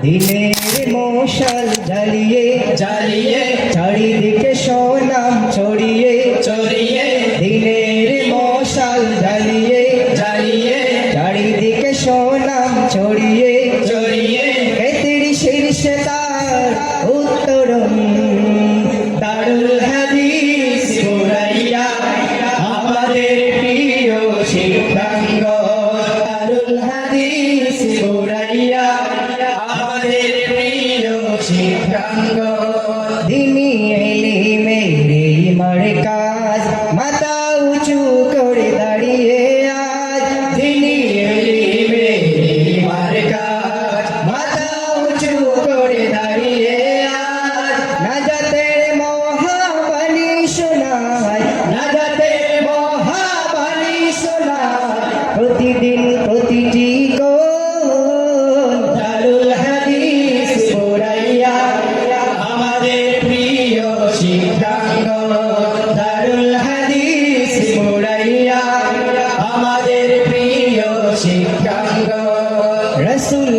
দিনের মশাল জ্বালিয়ে জ্বালিয়ে চারিদিকে সোনাম ছড়িয়ে ছড়িয়ে দিনের মশাল জ্বালিয়ে জ্বালিয়ে চারিদিকে সোনাম ছড়িয়ে ছড়িয়ে এতির শীর্ষে তার উত্তরণ দারুল হাদিস পুরাইয়া আমাদের প্রিয় শিক্ষাঙ্গ দারুল হাদিস পুরাইয়া আমাদের প্রিয় শিক্ষাঙ্গ দিনী এলিমের এই মার্কাজ মাথা উঁচু করে দাঁড়িয়ে আজ দিনী এলিমের মার্কাজ মাথা উঁচু করে দাঁড়িয়ে আজ নাজাতের মহাবাণী শোনায় নাজাতের মহাবাণী শোনায় প্রতিদিন প্রতিটি কোণ দারুল হাদিস পুরাইয়া আমাদের প্রিয় শিক্ষাঙ্গ দারুল হাদিস পুরাইয়া আমাদের প্রিয় শিক্ষাঙ্গ রসুল